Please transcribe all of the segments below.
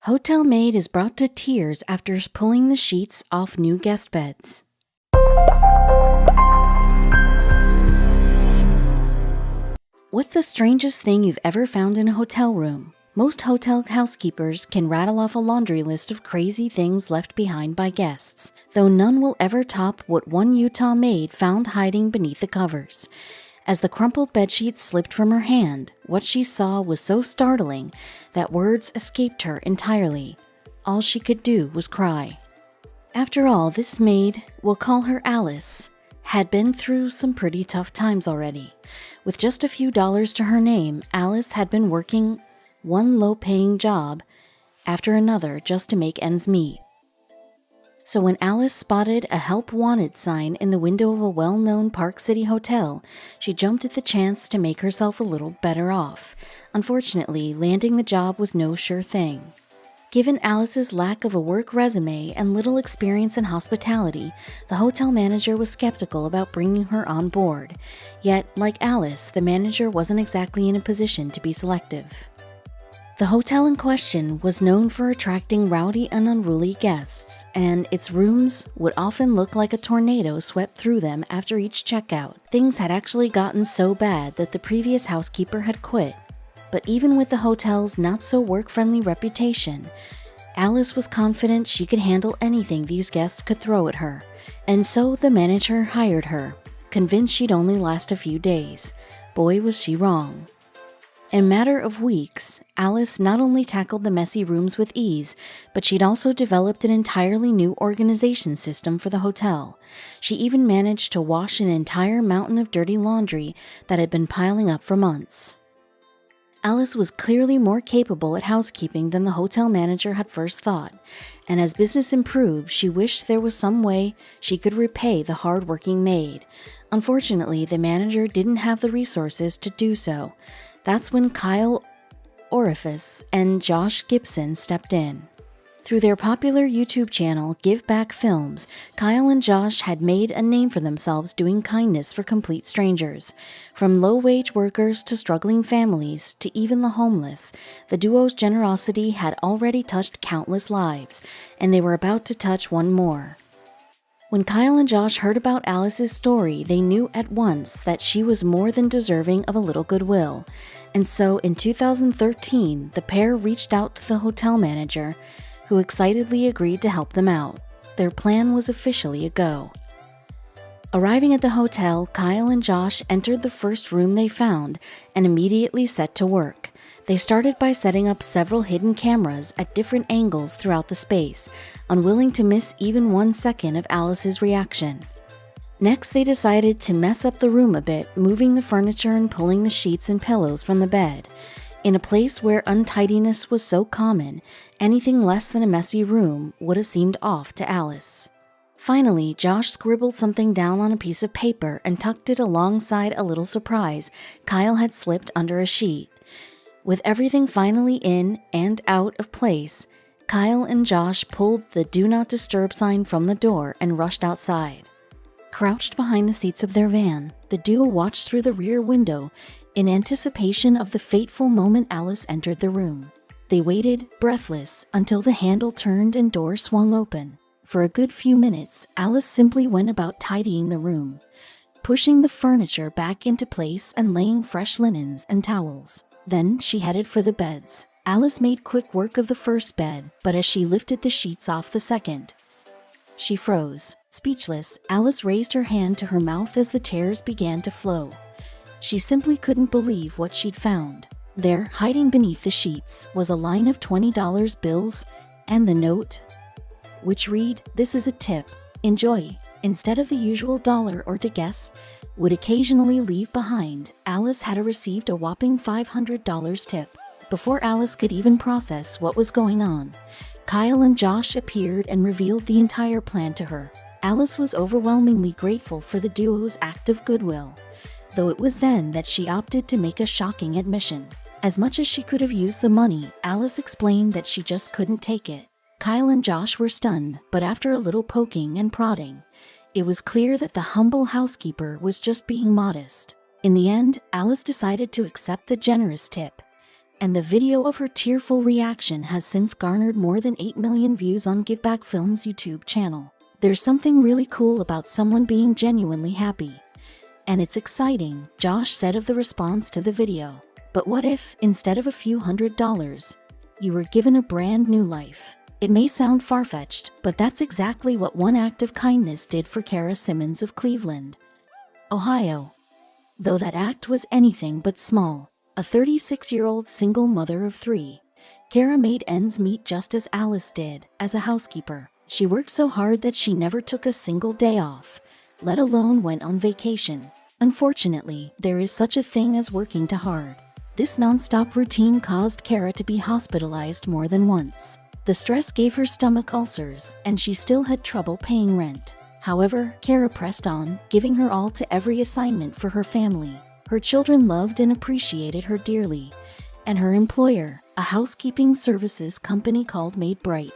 Hotel maid is brought to tears after pulling the sheets off new guest beds. What's the strangest thing you've ever found in a hotel room? Most hotel housekeepers can rattle off a laundry list of crazy things left behind by guests, though none will ever top what one Utah maid found hiding beneath the covers. As the crumpled bedsheet slipped from her hand, what she saw was so startling that words escaped her entirely. All she could do was cry. After all, this maid, we'll call her Alice, had been through some pretty tough times already. With just a few dollars to her name, Alice had been working one low-paying job after another just to make ends meet. So when Alice spotted a help wanted sign in the window of a well-known Park City hotel, she jumped at the chance to make herself a little better off. Unfortunately, landing the job was no sure thing. Given Alice's lack of a work resume and little experience in hospitality, the hotel manager was skeptical about bringing her on board. Yet, like Alice, the manager wasn't exactly in a position to be selective. The hotel in question was known for attracting rowdy and unruly guests, and its rooms would often look like a tornado swept through them after each checkout. Things had actually gotten so bad that the previous housekeeper had quit. But even with the hotel's not-so-work-friendly reputation, Alice was confident she could handle anything these guests could throw at her, and so the manager hired her, convinced she'd only last a few days. Boy, was she wrong. In a matter of weeks, Alice not only tackled the messy rooms with ease, but she'd also developed an entirely new organization system for the hotel. She even managed to wash an entire mountain of dirty laundry that had been piling up for months. Alice was clearly more capable at housekeeping than the hotel manager had first thought, and as business improved, she wished there was some way she could repay the hard-working maid. Unfortunately, the manager didn't have the resources to do so. That's when Kyle Orifice and Josh Gibson stepped in. Through their popular YouTube channel, Give Back Films, Kyle and Josh had made a name for themselves doing kindness for complete strangers. From low-wage workers to struggling families to even the homeless, the duo's generosity had already touched countless lives, and they were about to touch one more. When Kyle and Josh heard about Alice's story, they knew at once that she was more than deserving of a little goodwill. And so in 2013, the pair reached out to the hotel manager, who excitedly agreed to help them out. Their plan was officially a go. Arriving at the hotel, Kyle and Josh entered the first room they found and immediately set to work. They started by setting up several hidden cameras at different angles throughout the space, unwilling to miss even 1 second of Alice's reaction. Next, they decided to mess up the room a bit, moving the furniture and pulling the sheets and pillows from the bed. In a place where untidiness was so common, anything less than a messy room would have seemed off to Alice. Finally, Josh scribbled something down on a piece of paper and tucked it alongside a little surprise Kyle had slipped under a sheet. With everything finally in and out of place, Kyle and Josh pulled the Do Not Disturb sign from the door and rushed outside. Crouched behind the seats of their van, the duo watched through the rear window in anticipation of the fateful moment Alice entered the room. They waited, breathless, until the handle turned and door swung open. For a good few minutes, Alice simply went about tidying the room, pushing the furniture back into place and laying fresh linens and towels. Then she headed for the beds. Alice made quick work of the first bed, but as she lifted the sheets off the second, she froze. Speechless, Alice raised her hand to her mouth as the tears began to flow. She simply couldn't believe what she'd found. There, hiding beneath the sheets, was a line of $20 bills and the note, which read, "This is a tip. Enjoy." Instead of the usual dollar or to guests would occasionally leave behind, Alice had received a whopping $500 tip. Before Alice could even process what was going on, Kyle and Josh appeared and revealed the entire plan to her. Alice was overwhelmingly grateful for the duo's act of goodwill, though it was then that she opted to make a shocking admission. As much as she could have used the money, Alice explained that she just couldn't take it. Kyle and Josh were stunned, but after a little poking and prodding, it was clear that the humble housekeeper was just being modest. In the end, Alice decided to accept the generous tip, and the video of her tearful reaction has since garnered more than 8 million views on Giveback Films' YouTube channel. There's something really cool about someone being genuinely happy. And it's exciting, Josh said of the response to the video. But what if, instead of a few $100s, you were given a brand new life? It may sound far-fetched, but that's exactly what one act of kindness did for Kara Simmons of Cleveland, Ohio. Though that act was anything but small, a 36-year-old single mother of 3, Kara made ends meet just as Alice did, as a housekeeper. She worked so hard that she never took a single day off, let alone went on vacation. Unfortunately, there is such a thing as working too hard. This non-stop routine caused Kara to be hospitalized more than once. The stress gave her stomach ulcers, and she still had trouble paying rent. However, Kara pressed on, giving her all to every assignment for her family. Her children loved and appreciated her dearly, and her employer, a housekeeping services company called Made Bright,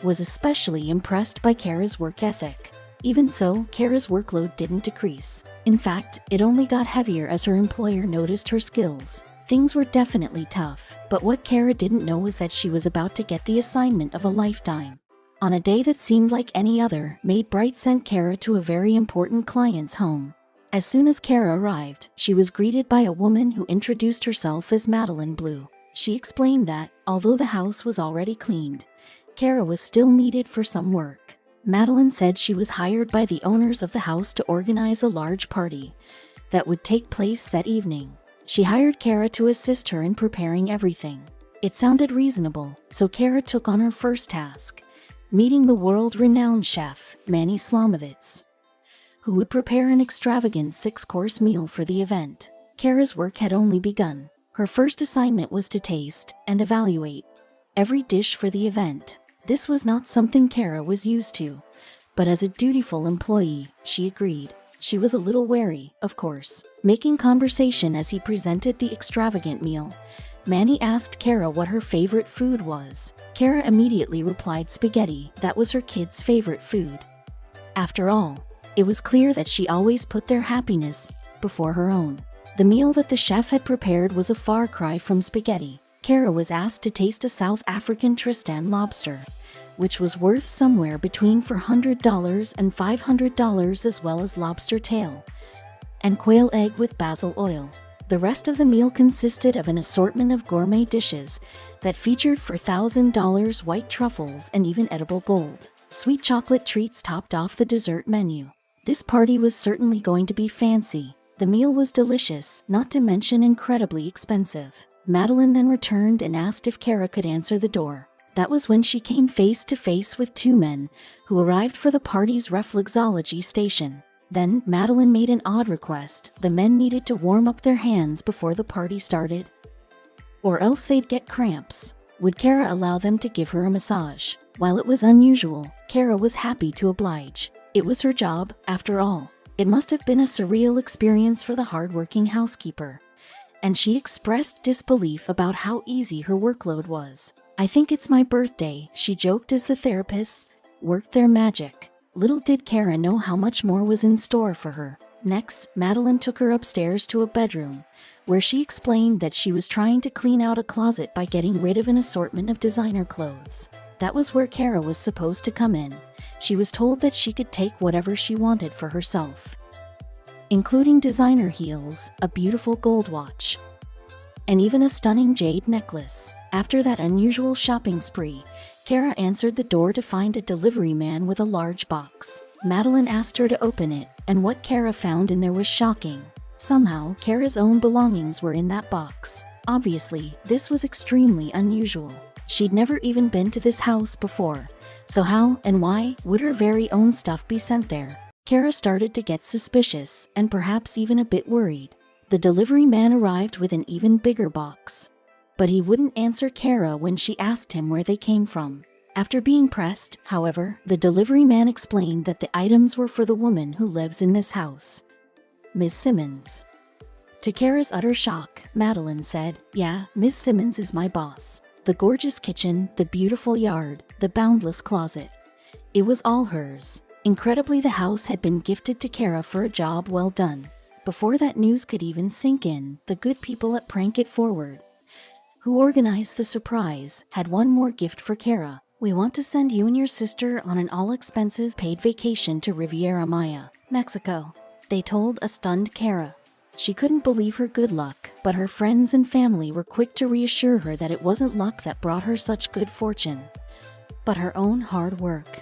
was especially impressed by Kara's work ethic. Even so, Kara's workload didn't decrease. In fact, it only got heavier as her employer noticed her skills. Things were definitely tough, but what Kara didn't know was that she was about to get the assignment of a lifetime. On a day that seemed like any other, Made Bright sent Kara to a very important client's home. As soon as Kara arrived, she was greeted by a woman who introduced herself as Madeline Blue. She explained that, although the house was already cleaned, Kara was still needed for some work. Madeline said she was hired by the owners of the house to organize a large party that would take place that evening. She hired Kara to assist her in preparing everything. It sounded reasonable, so Kara took on her first task, meeting the world-renowned chef, Manny Slomovitz, who would prepare an extravagant 6-course meal for the event. Kara's work had only begun. Her first assignment was to taste and evaluate every dish for the event. This was not something Kara was used to, but as a dutiful employee, she agreed. She was a little wary, of course, making conversation as he presented the extravagant meal. Manny asked Kara what her favorite food was. Kara immediately replied spaghetti. That was her kids' favorite food. After all, it was clear that she always put their happiness before her own. The meal that the chef had prepared was a far cry from spaghetti. Kara was asked to taste a South African Tristan lobster, which was worth somewhere between $400 and $500, as well as lobster tail and quail egg with basil oil. The rest of the meal consisted of an assortment of gourmet dishes that featured for $1,000 white truffles and even edible gold. Sweet chocolate treats topped off the dessert menu. This party was certainly going to be fancy. The meal was delicious, not to mention incredibly expensive. Madeline then returned and asked if Kara could answer the door. That was when she came face to face with 2 men who arrived for the party's reflexology station. Then, Madeline made an odd request. The men needed to warm up their hands before the party started, or else they'd get cramps. Would Kara allow them to give her a massage? While it was unusual, Kara was happy to oblige. It was her job, after all. It must have been a surreal experience for the hard-working housekeeper, and she expressed disbelief about how easy her workload was. "I think it's my birthday," she joked as the therapists worked their magic. Little did Kara know how much more was in store for her. Next, Madeline took her upstairs to a bedroom, where she explained that she was trying to clean out a closet by getting rid of an assortment of designer clothes. That was where Kara was supposed to come in. She was told that she could take whatever she wanted for herself, including designer heels, a beautiful gold watch, and even a stunning jade necklace. After that unusual shopping spree, Kara answered the door to find a delivery man with a large box. Madeline asked her to open it, and what Kara found in there was shocking. Somehow, Kara's own belongings were in that box. Obviously, this was extremely unusual. She'd never even been to this house before, so how and why would her very own stuff be sent there? Kara started to get suspicious, and perhaps even a bit worried. The delivery man arrived with an even bigger box, but he wouldn't answer Kara when she asked him where they came from. After being pressed, however, the delivery man explained that the items were for the woman who lives in this house, Miss Simmons. To Kara's utter shock, Madeline said, "Yeah, Miss Simmons is my boss. The gorgeous kitchen, the beautiful yard, the boundless closet. It was all hers." Incredibly, the house had been gifted to Kara for a job well done. Before that news could even sink in, the good people at Prank It Forward who organized the surprise, had one more gift for Kara. We want to send you and your sister on an all-expenses-paid vacation to Riviera Maya, Mexico, they told a stunned Kara. She couldn't believe her good luck, but her friends and family were quick to reassure her that it wasn't luck that brought her such good fortune, but her own hard work.